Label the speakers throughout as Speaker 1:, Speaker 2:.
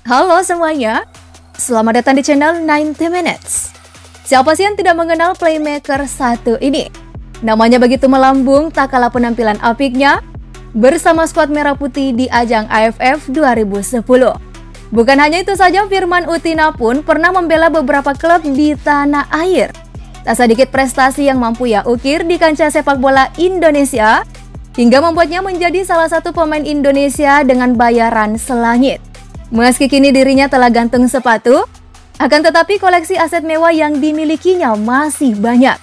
Speaker 1: Halo semuanya, selamat datang di channel 90 Minutes. Siapa sih yang tidak mengenal playmaker satu ini? Namanya begitu melambung tak kalah penampilan apiknya bersama skuad Merah Putih di ajang AFF 2010. Bukan hanya itu saja, Firman Utina pun pernah membela beberapa klub di tanah air. Tak sedikit prestasi yang mampu ia ukir di kancah sepak bola Indonesia, hingga membuatnya menjadi salah satu pemain Indonesia dengan bayaran selangit. Meski kini dirinya telah gantung sepatu, akan tetapi koleksi aset mewah yang dimilikinya masih banyak.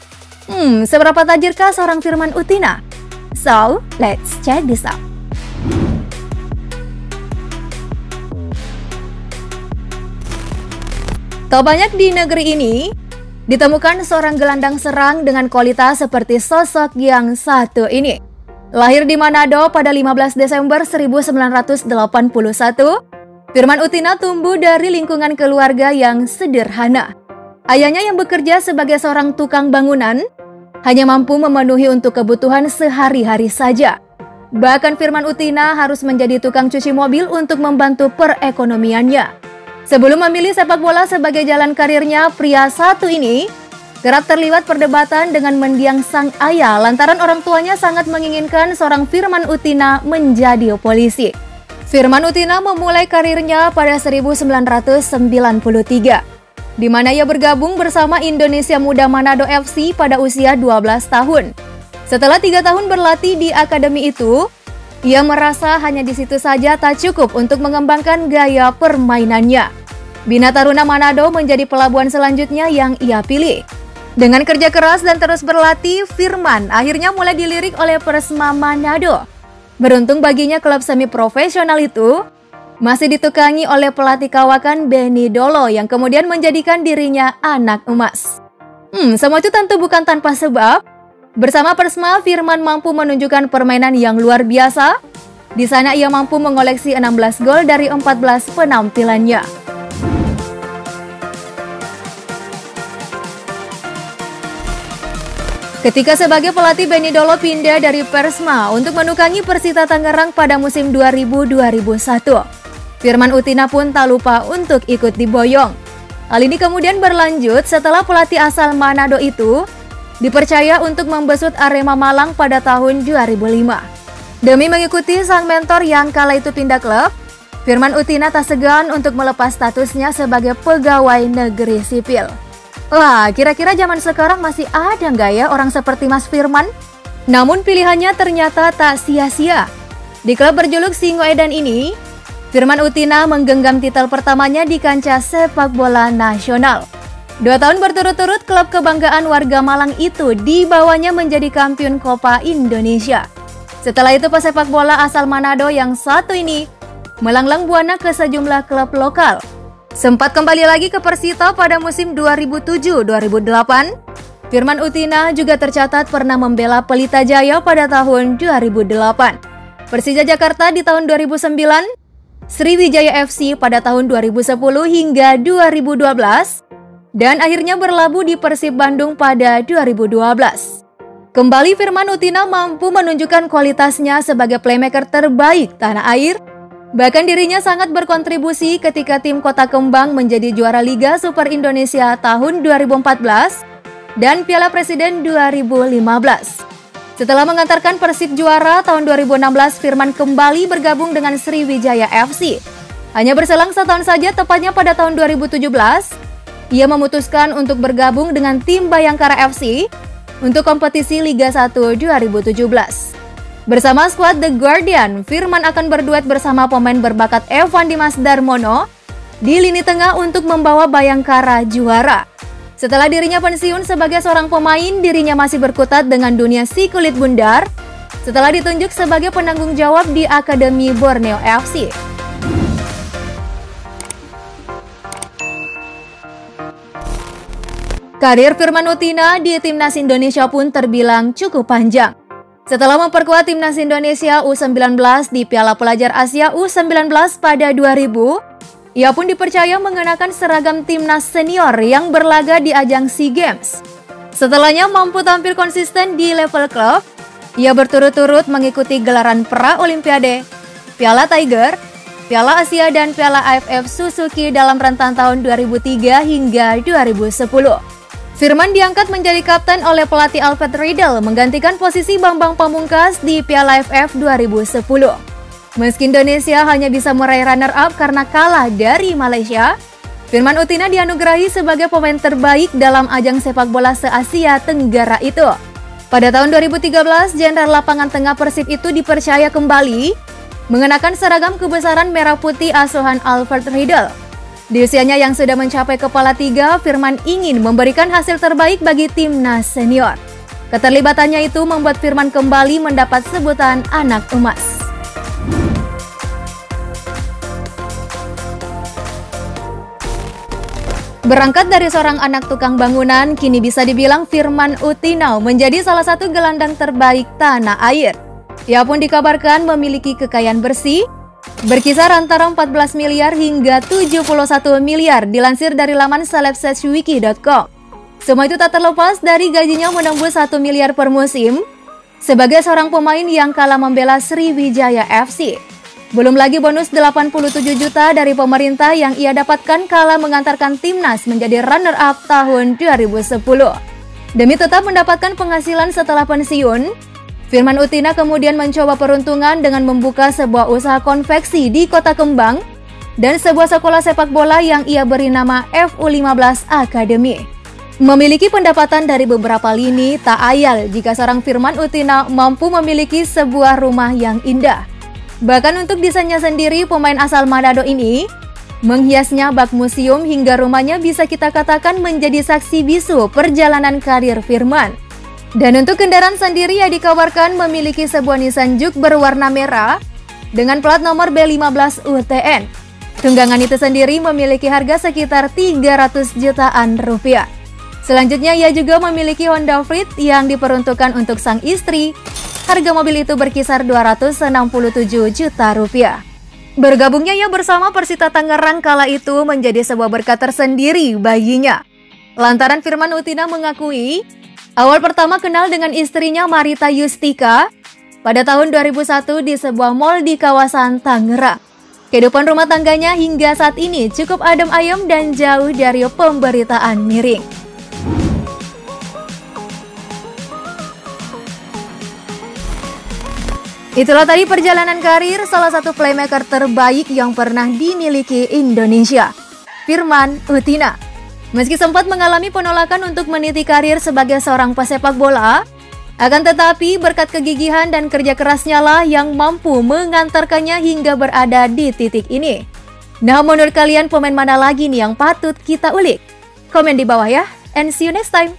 Speaker 1: Seberapa tajirkah seorang Firman Utina? So, let's check this out. Tak banyak di negeri ini ditemukan seorang gelandang serang dengan kualitas seperti sosok yang satu ini. Lahir di Manado pada 15 Desember 1981, Firman Utina tumbuh dari lingkungan keluarga yang sederhana. Ayahnya yang bekerja sebagai seorang tukang bangunan hanya mampu memenuhi untuk kebutuhan sehari-hari saja. Bahkan Firman Utina harus menjadi tukang cuci mobil untuk membantu perekonomiannya. Sebelum memilih sepak bola sebagai jalan karirnya, pria satu ini kerap terlibat perdebatan dengan mendiang sang ayah lantaran orang tuanya sangat menginginkan seorang Firman Utina menjadi polisi. Firman Utina memulai karirnya pada 1993, di mana ia bergabung bersama Indonesia Muda Manado FC pada usia 12 tahun. Setelah 3 tahun berlatih di akademi itu, ia merasa hanya di situ saja tak cukup untuk mengembangkan gaya permainannya. Bina Taruna Manado menjadi pelabuhan selanjutnya yang ia pilih. Dengan kerja keras dan terus berlatih, Firman akhirnya mulai dilirik oleh Persema Manado. Beruntung baginya, klub semi profesional itu masih ditukangi oleh pelatih kawakan Benny Dolo yang kemudian menjadikan dirinya anak emas. Semua itu tentu bukan tanpa sebab. Bersama Persema, Firman mampu menunjukkan permainan yang luar biasa. Di sana ia mampu mengoleksi 16 gol dari 14 penampilannya. Ketika sebagai pelatih, Benny Dolo pindah dari Persema untuk menukangi Persita Tangerang pada musim 2000-2001. Firman Utina pun tak lupa untuk ikut diboyong. Hal ini kemudian berlanjut setelah pelatih asal Manado itu dipercaya untuk membesut Arema Malang pada tahun 2005. Demi mengikuti sang mentor yang kala itu pindah klub, Firman Utina tak segan untuk melepas statusnya sebagai pegawai negeri sipil. Wah, kira-kira zaman sekarang masih ada nggak ya orang seperti Mas Firman? Namun pilihannya ternyata tak sia-sia. Di klub berjuluk Singo Edan ini, Firman Utina menggenggam titel pertamanya di kancah sepak bola nasional. 2 tahun berturut-turut klub kebanggaan warga Malang itu dibawanya menjadi kampiun Copa Indonesia. Setelah itu pesepak bola asal Manado yang satu ini melanglang buana ke sejumlah klub lokal. Sempat kembali lagi ke Persita pada musim 2007-2008. Firman Utina juga tercatat pernah membela Pelita Jaya pada tahun 2008, Persija Jakarta di tahun 2009, Sriwijaya FC pada tahun 2010 hingga 2012, dan akhirnya berlabuh di Persib Bandung pada 2012. Kembali Firman Utina mampu menunjukkan kualitasnya sebagai playmaker terbaik tanah air. Bahkan dirinya sangat berkontribusi ketika tim Kota Kembang menjadi juara Liga Super Indonesia tahun 2014 dan Piala Presiden 2015. Setelah mengantarkan Persib juara tahun 2016, Firman kembali bergabung dengan Sriwijaya FC. Hanya berselang setahun saja, tepatnya pada tahun 2017, ia memutuskan untuk bergabung dengan tim Bayangkara FC untuk kompetisi Liga 1 2017. Bersama skuad The Guardian, Firman akan berduet bersama pemain berbakat Evan Dimas Darmono di lini tengah untuk membawa Bayangkara juara. Setelah dirinya pensiun sebagai seorang pemain, dirinya masih berkutat dengan dunia si kulit bundar setelah ditunjuk sebagai penanggung jawab di Akademi Borneo FC. Karir Firman Utina di Timnas Indonesia pun terbilang cukup panjang. Setelah memperkuat Timnas Indonesia U19 di Piala Pelajar Asia U19 pada 2000, ia pun dipercaya mengenakan seragam Timnas senior yang berlaga di ajang SEA Games. Setelahnya mampu tampil konsisten di level klub, ia berturut-turut mengikuti gelaran pra-Olimpiade, Piala Tiger, Piala Asia dan Piala AFF Suzuki dalam rentang tahun 2003 hingga 2010. Firman diangkat menjadi kapten oleh pelatih Alfred Riedel menggantikan posisi Bambang Pamungkas di Piala AFF 2010. Meski Indonesia hanya bisa meraih runner-up karena kalah dari Malaysia, Firman Utina dianugerahi sebagai pemain terbaik dalam ajang sepak bola se-Asia Tenggara itu. Pada tahun 2013, jenderal lapangan tengah Persib itu dipercaya kembali mengenakan seragam kebesaran merah putih asuhan Alfred Riedel. Di usianya yang sudah mencapai kepala 3, Firman ingin memberikan hasil terbaik bagi timnas senior. Keterlibatannya itu membuat Firman kembali mendapat sebutan anak emas. Berangkat dari seorang anak tukang bangunan, kini bisa dibilang Firman Utina menjadi salah satu gelandang terbaik tanah air. Ia pun dikabarkan memiliki kekayaan bersih, berkisar antara 14 miliar hingga 71 miliar dilansir dari laman celebseswiki.com. Semua itu tak terlepas dari gajinya menembus 1 miliar per musim sebagai seorang pemain yang kalah membela Sriwijaya FC. Belum lagi bonus 87 juta dari pemerintah yang ia dapatkan kala mengantarkan timnas menjadi runner-up tahun 2010. Demi tetap mendapatkan penghasilan setelah pensiun, Firman Utina kemudian mencoba peruntungan dengan membuka sebuah usaha konveksi di Kota Kembang dan sebuah sekolah sepak bola yang ia beri nama FU15 Academy. Memiliki pendapatan dari beberapa lini, tak ayal jika seorang Firman Utina mampu memiliki sebuah rumah yang indah. Bahkan untuk desainnya sendiri, pemain asal Manado ini menghiasnya bak museum hingga rumahnya bisa kita katakan menjadi saksi bisu perjalanan karir Firman. Dan untuk kendaraan sendiri, ia dikabarkan memiliki sebuah Nissan Juke berwarna merah dengan plat nomor B15 UTN. Tunggangan itu sendiri memiliki harga sekitar 300 jutaan rupiah. Selanjutnya, ia juga memiliki Honda Freed yang diperuntukkan untuk sang istri. Harga mobil itu berkisar 267 juta rupiah. Bergabungnya ia bersama Persita Tangerang kala itu menjadi sebuah berkat tersendiri baginya. Lantaran Firman Utina mengakui, awal pertama kenal dengan istrinya Marita Yustika pada tahun 2001 di sebuah mal di kawasan Tangerang. Kehidupan rumah tangganya hingga saat ini cukup adem ayem dan jauh dari pemberitaan miring. Itulah tadi perjalanan karir salah satu playmaker terbaik yang pernah dimiliki Indonesia, Firman Utina. Meski sempat mengalami penolakan untuk meniti karir sebagai seorang pesepak bola, akan tetapi berkat kegigihan dan kerja kerasnya lah yang mampu mengantarkannya hingga berada di titik ini. Nah, menurut kalian pemain mana lagi nih yang patut kita ulik? Komen di bawah ya, and see you next time.